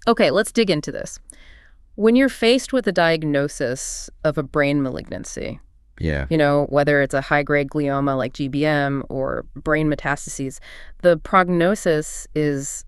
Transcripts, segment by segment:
Okay, let's dig into this. When you're faced with a diagnosis of a brain malignancy, Yeah. whether it's a high-grade glioma like GBM or brain metastases, the prognosis is,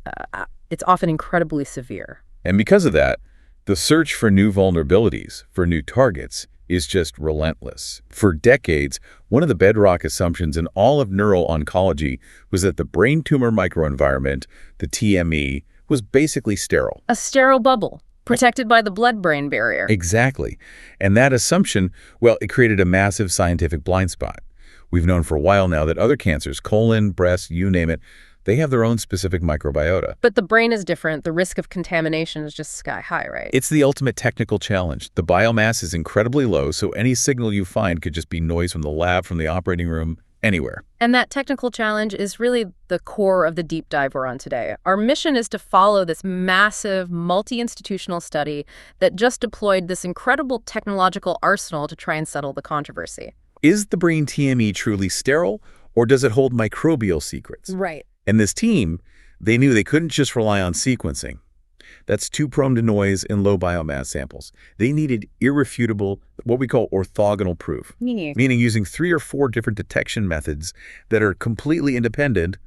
it's often incredibly severe. And because of that, the search for new vulnerabilities, for new targets, is just relentless. For decades, one of the bedrock assumptions in all of neuro-oncology was that the brain tumor microenvironment, the TME, was basically sterile. A sterile bubble, protected by the blood-brain barrier. Exactly. And that assumption, well, it created a massive scientific blind spot. We've known for a while now that other cancers, colon, breast, you name it, they have their own specific microbiota. But the brain is different. The risk of contamination is just sky high, right? It's the ultimate technical challenge. The biomass is incredibly low, so any signal you find could just be noise from the lab, from the operating room, anywhere. And that technical challenge is really the core of the deep dive we're on today. Our mission is to follow this massive, multi-institutional study that just deployed this incredible technological arsenal to try and settle the controversy. Is the brain TME truly sterile, or does it hold microbial secrets? Right. And this team, they knew they couldn't just rely on sequencing. That's too prone to noise in low biomass samples. They needed irrefutable, what we call orthogonal proof, meaning using 3 or 4 different detection methods that are completely independent,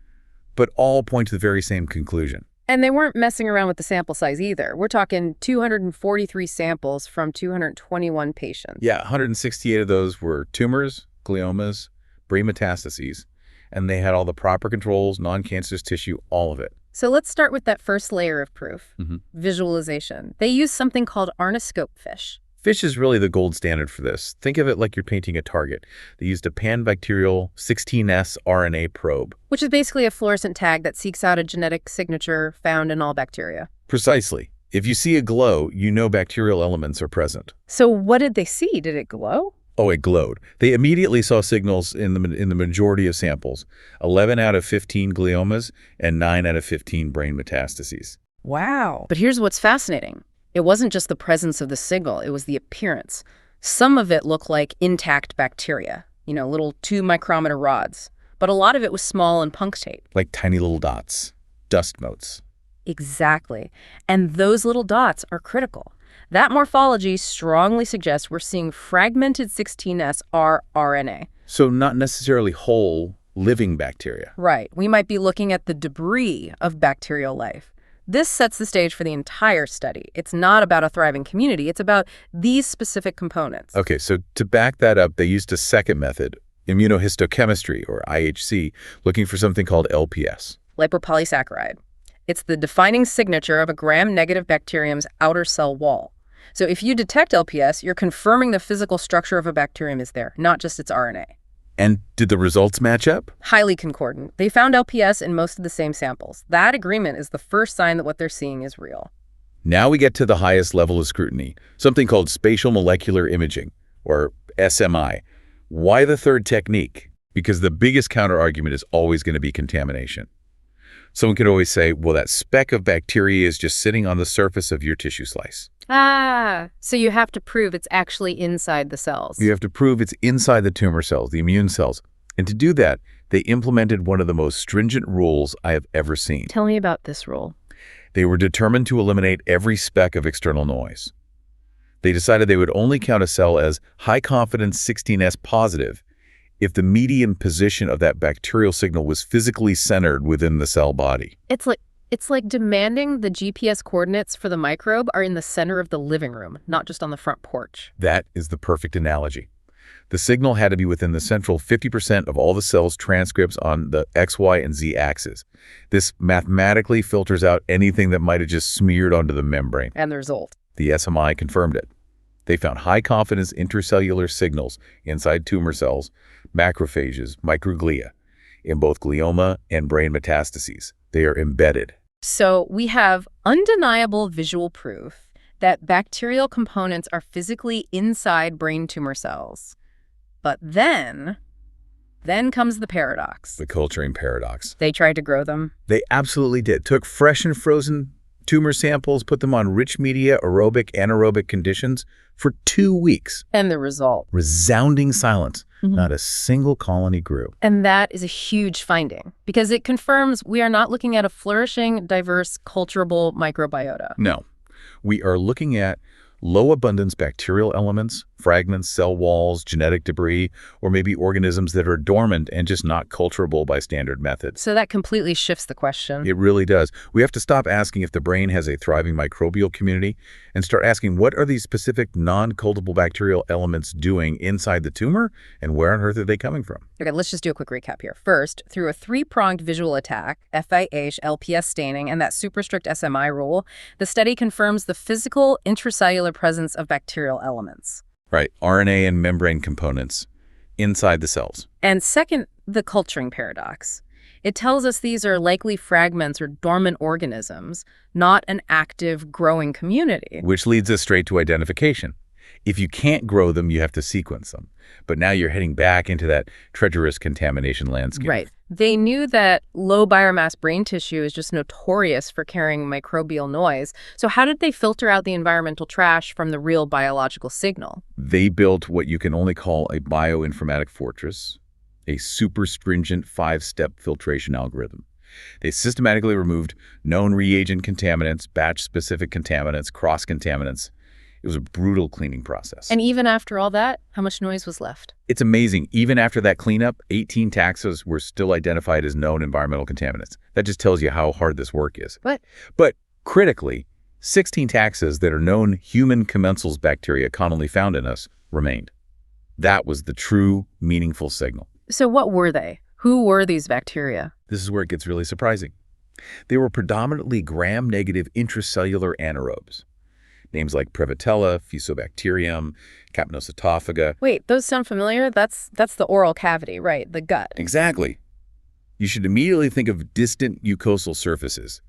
but all point to the very same conclusion. And they weren't messing around with the sample size either. We're talking 243 samples from 221 patients. Yeah, 168 of those were tumors, gliomas, brain metastases, and they had all the proper controls, non-cancerous tissue, all of it. So let's start with that first layer of proof, visualization. They use something called RNA-scope FISH. FISH is really the gold standard for this. Think of it like you're painting a target. They used a pan-bacterial 16S RNA probe. Which is basically a fluorescent tag that seeks out a genetic signature found in all bacteria. Precisely. If you see a glow, you know bacterial elements are present. So what did they see? Did it glow? Oh, it glowed. They immediately saw signals in the majority of samples, 11 out of 15 gliomas and 9 out of 15 brain metastases. Wow. But here's what's fascinating. It wasn't just the presence of the signal, it was the appearance. Some of it looked like intact bacteria, little 2-micrometer rods. But a lot of it was small and punctate. Like tiny little dots, dust motes. Exactly. And those little dots are critical. That morphology strongly suggests we're seeing fragmented 16S rRNA. So not necessarily whole, living bacteria. Right. We might be looking at the debris of bacterial life. This sets the stage for the entire study. It's not about a thriving community. It's about these specific components. Okay, so to back that up, they used a second method, immunohistochemistry, or IHC, looking for something called LPS. Lipopolysaccharide. It's the defining signature of a gram-negative bacterium's outer cell wall. So if you detect LPS, you're confirming the physical structure of a bacterium is there, not just its RNA. And did the results match up? Highly concordant. They found LPS in most of the same samples. That agreement is the first sign that what they're seeing is real. Now we get to the highest level of scrutiny, something called spatial molecular imaging, or SMI. Why the third technique? Because the biggest counterargument is always going to be contamination. Someone could always say, well, that speck of bacteria is just sitting on the surface of your tissue slice. So you have to prove it's actually inside the cells. You have to prove it's inside the tumor cells, the immune cells. And to do that, they implemented one of the most stringent rules I have ever seen. Tell me about this rule. They were determined to eliminate every speck of external noise. They decided they would only count a cell as high-confidence 16S positive if the median position of that bacterial signal was physically centered within the cell body. It's like demanding the GPS coordinates for the microbe are in the center of the living room, not just on the front porch. That is the perfect analogy. The signal had to be within the central 50% of all the cell's transcripts on the X, Y, and Z axis. This mathematically filters out anything that might have just smeared onto the membrane. And the result? The SMI confirmed it. They found high-confidence intracellular signals inside tumor cells, macrophages, microglia, in both glioma and brain metastases. They are embedded. So we have undeniable visual proof that bacterial components are physically inside brain tumor cells. But then comes the paradox. The culturing paradox. They tried to grow them. They absolutely did. Took fresh and frozen tumor samples, put them on rich media, aerobic, anaerobic conditions for 2 weeks. And the result? Resounding silence. Not a single colony grew. And that is a huge finding because it confirms we are not looking at a flourishing, diverse, cultivable microbiota. No. We are looking at low-abundance bacterial elements, fragments, cell walls, genetic debris, or maybe organisms that are dormant and just not culturable by standard methods. So that completely shifts the question. It really does. We have to stop asking if the brain has a thriving microbial community and start asking what are these specific non-cultivable bacterial elements doing inside the tumor and where on earth are they coming from? Okay, let's just do a quick recap here. First, through a three-pronged visual attack, FIH, LPS staining, and that super strict SMI rule, the study confirms the physical intracellular presence of bacterial elements. Right, RNA and membrane components inside the cells. And second, the culturing paradox. It tells us these are likely fragments or dormant organisms, not an active, growing community. Which leads us straight to identification. If you can't grow them, you have to sequence them. But now you're heading back into that treacherous contamination landscape. Right. They knew that low biomass brain tissue is just notorious for carrying microbial noise. So how did they filter out the environmental trash from the real biological signal? They built what you can only call a bioinformatic fortress, a super stringent 5-step filtration algorithm. They systematically removed known reagent contaminants, batch-specific contaminants, cross-contaminants. It was a brutal cleaning process. And even after all that, how much noise was left? It's amazing. Even after that cleanup, 18 taxas were still identified as known environmental contaminants. That just tells you how hard this work is. But critically, 16 taxas that are known human commensals bacteria commonly found in us remained. That was the true, meaningful signal. So what were they? Who were these bacteria? This is where it gets really surprising. They were predominantly gram-negative intracellular anaerobes. Names like Prevotella, Fusobacterium, Capnosophaga. Wait, those sound familiar? That's the oral cavity, right? The gut. Exactly. You should immediately think of distant mucosal surfaces.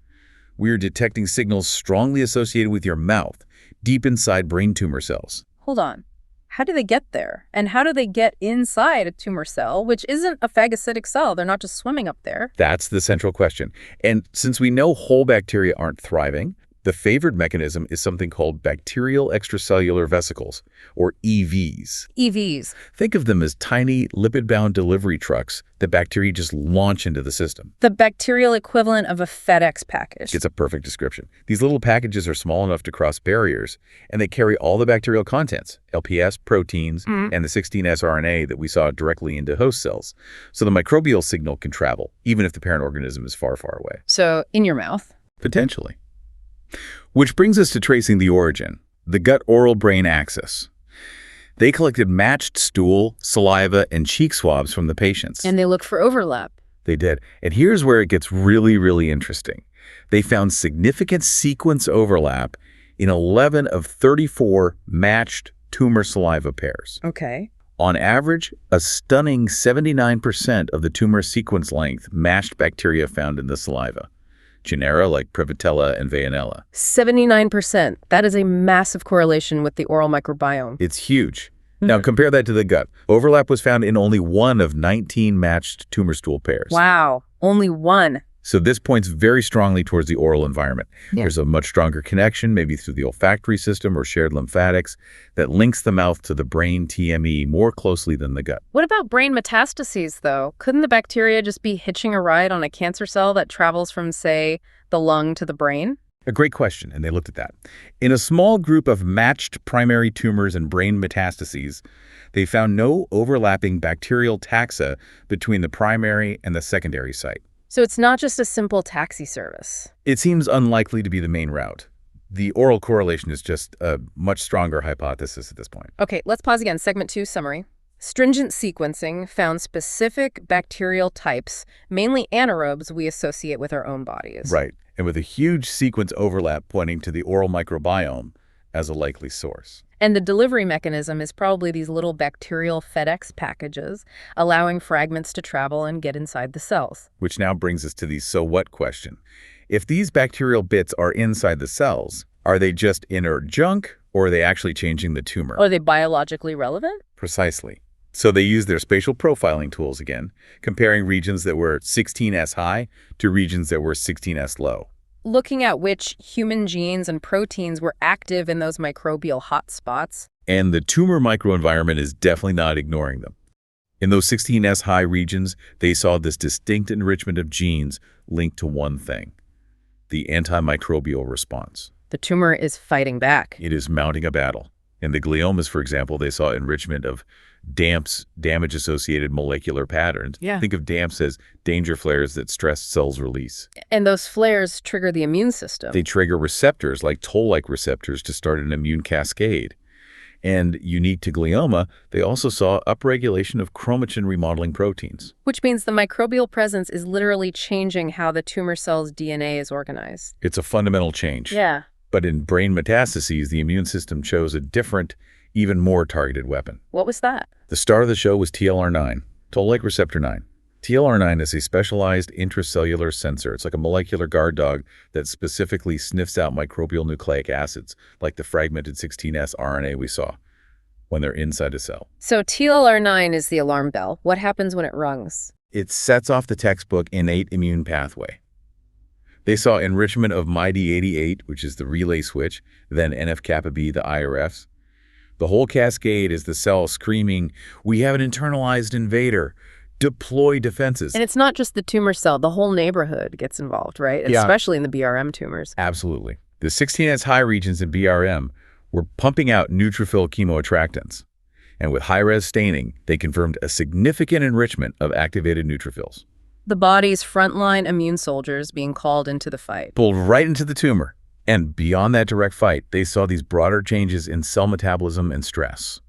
We're detecting signals strongly associated with your mouth, deep inside brain tumor cells. Hold on. How do they get there? And how do they get inside a tumor cell, which isn't a phagocytic cell? They're not just swimming up there. That's the central question. And since we know whole bacteria aren't thriving, the favored mechanism is something called bacterial extracellular vesicles, or EVs. EVs. Think of them as tiny lipid-bound delivery trucks that bacteria just launch into the system. The bacterial equivalent of a FedEx package. It's a perfect description. These little packages are small enough to cross barriers, and they carry all the bacterial contents, LPS, proteins, and the 16S RNA that we saw directly into host cells. So the microbial signal can travel, even if the parent organism is far, far away. So in your mouth? Potentially. Which brings us to tracing the origin, the gut-oral-brain axis. They collected matched stool, saliva, and cheek swabs from the patients. And they looked for overlap. They did. And here's where it gets really, really interesting. They found significant sequence overlap in 11 of 34 matched tumor saliva pairs. Okay. On average, a stunning 79% of the tumor sequence length matched bacteria found in the saliva. Genera like Prevotella and Veillonella. 79%. That is a massive correlation with the oral microbiome. It's huge. Now compare that to the gut. Overlap was found in only 1 of 19 matched tumor stool pairs. Wow. Only 1. So this points very strongly towards the oral environment. Yeah. There's a much stronger connection, maybe through the olfactory system or shared lymphatics, that links the mouth to the brain TME more closely than the gut. What about brain metastases, though? Couldn't the bacteria just be hitching a ride on a cancer cell that travels from, say, the lung to the brain? A great question, and they looked at that. In a small group of matched primary tumors and brain metastases, they found no overlapping bacterial taxa between the primary and the secondary site. So it's not just a simple taxi service. It seems unlikely to be the main route. The oral correlation is just a much stronger hypothesis at this point. Okay, let's pause again. Segment 2, summary. Stringent sequencing found specific bacterial types, mainly anaerobes we associate with our own bodies. Right, and with a huge sequence overlap pointing to the oral microbiome as a likely source. And the delivery mechanism is probably these little bacterial FedEx packages, allowing fragments to travel and get inside the cells. Which now brings us to the so what question. If these bacterial bits are inside the cells, are they just inert junk, or are they actually changing the tumor? Are they biologically relevant? Precisely. So they used their spatial profiling tools again, comparing regions that were 16S high to regions that were 16S low. looking at which human genes and proteins were active in those microbial hotspots. And the tumor microenvironment is definitely not ignoring them. In those 16S high regions, they saw this distinct enrichment of genes linked to one thing: the antimicrobial response. The tumor is fighting back. It is mounting a battle. In the gliomas, for example, they saw enrichment of DAMPs, damage-associated molecular patterns. Yeah. Think of DAMPs as danger flares that stress cells release. And those flares trigger the immune system. They trigger receptors, like toll-like receptors, to start an immune cascade. And unique to glioma, they also saw upregulation of chromatin remodeling proteins. Which means the microbial presence is literally changing how the tumor cell's DNA is organized. It's a fundamental change. Yeah. But in brain metastases, the immune system chose a different, even more targeted weapon. What was that? The star of the show was TLR9, toll-like receptor 9. TLR9 is a specialized intracellular sensor. It's like a molecular guard dog that specifically sniffs out microbial nucleic acids, like the fragmented 16S RNA we saw, when they're inside a cell. So TLR9 is the alarm bell. What happens when it rings? It sets off the textbook innate immune pathway. They saw enrichment of MyD88, which is the relay switch, then NF-kappa B, the IRFs. The whole cascade is the cell screaming, "We have an internalized invader. Deploy defenses." And it's not just the tumor cell. The whole neighborhood gets involved, right? Yeah. Especially in the BRM tumors. Absolutely. The 16S high regions in BRM were pumping out neutrophil chemoattractants. And with high-res staining, they confirmed a significant enrichment of activated neutrophils. The body's frontline immune soldiers being called into the fight. Pulled right into the tumor. And beyond that direct fight, they saw these broader changes in cell metabolism and stress.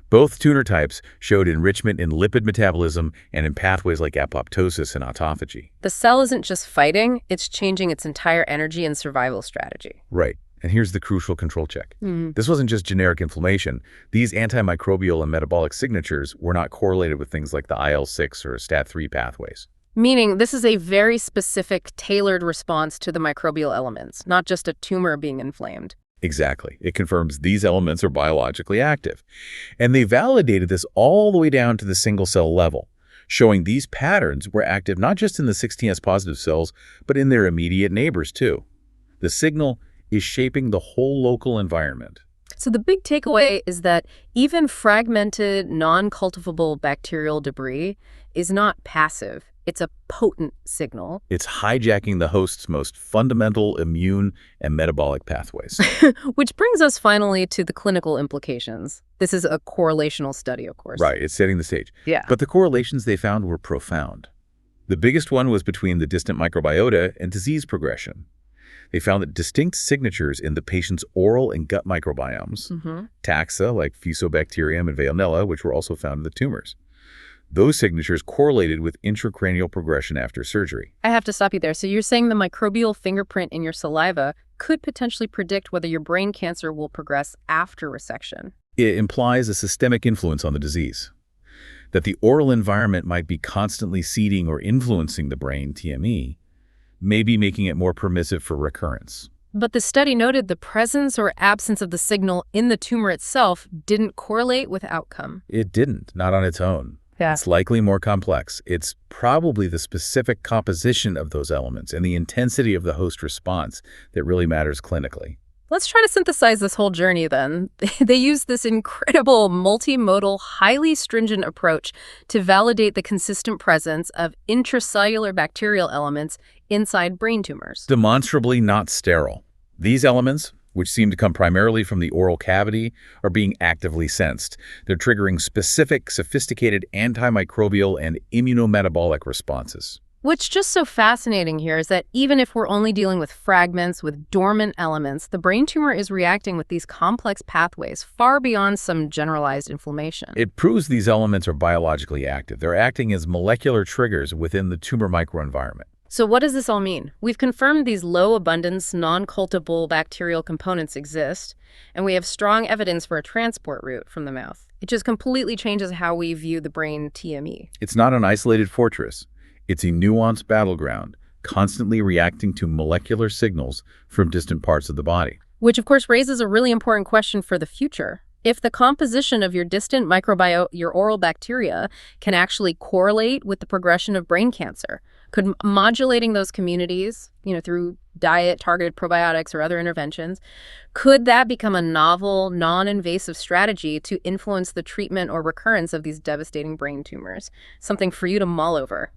Both tumor types showed enrichment in lipid metabolism and in pathways like apoptosis and autophagy. The cell isn't just fighting, it's changing its entire energy and survival strategy. Right. And here's the crucial control check. This wasn't just generic inflammation. These antimicrobial and metabolic signatures were not correlated with things like the IL-6 or STAT3 pathways. Meaning this is a very specific, tailored response to the microbial elements, not just a tumor being inflamed. Exactly. It confirms these elements are biologically active. And they validated this all the way down to the single-cell level, showing these patterns were active not just in the 16S positive cells, but in their immediate neighbors too. The signal is shaping the whole local environment. So the big takeaway is that even fragmented, non-cultivable bacterial debris is not passive. It's a potent signal. It's hijacking the host's most fundamental immune and metabolic pathways. Which brings us finally to the clinical implications. This is a correlational study, of course. Right, it's setting the stage. Yeah. But the correlations they found were profound. The biggest one was between the distant microbiota and disease progression. They found that distinct signatures in the patient's oral and gut microbiomes, taxa like Fusobacterium and Veillonella, which were also found in the tumors. Those signatures correlated with intracranial progression after surgery. I have to stop you there. So you're saying the microbial fingerprint in your saliva could potentially predict whether your brain cancer will progress after resection. It implies a systemic influence on the disease, that the oral environment might be constantly seeding or influencing the brain, TME, maybe making it more permissive for recurrence. But the study noted the presence or absence of the signal in the tumor itself didn't correlate with outcome. It didn't, not on its own. Yeah. It's likely more complex. It's probably the specific composition of those elements and the intensity of the host response that really matters clinically. Let's try to synthesize this whole journey then. They used this incredible multimodal, highly stringent approach to validate the consistent presence of intracellular bacterial elements inside brain tumors. Demonstrably not sterile. These elements, which seem to come primarily from the oral cavity, are being actively sensed. They're triggering specific, sophisticated antimicrobial and immunometabolic responses. What's just so fascinating here is that even if we're only dealing with fragments, with dormant elements, the brain tumor is reacting with these complex pathways far beyond some generalized inflammation. It proves these elements are biologically active. They're acting as molecular triggers within the tumor microenvironment. So what does this all mean? We've confirmed these low-abundance, non-cultivable bacterial components exist, and we have strong evidence for a transport route from the mouth. It just completely changes how we view the brain TME. It's not an isolated fortress. It's a nuanced battleground, constantly reacting to molecular signals from distant parts of the body. Which, of course, raises a really important question for the future. If the composition of your distant microbiota, your oral bacteria, can actually correlate with the progression of brain cancer, Could modulating those communities, through diet-targeted probiotics or other interventions, could that become a novel, non-invasive strategy to influence the treatment or recurrence of these devastating brain tumors? Something for you to mull over.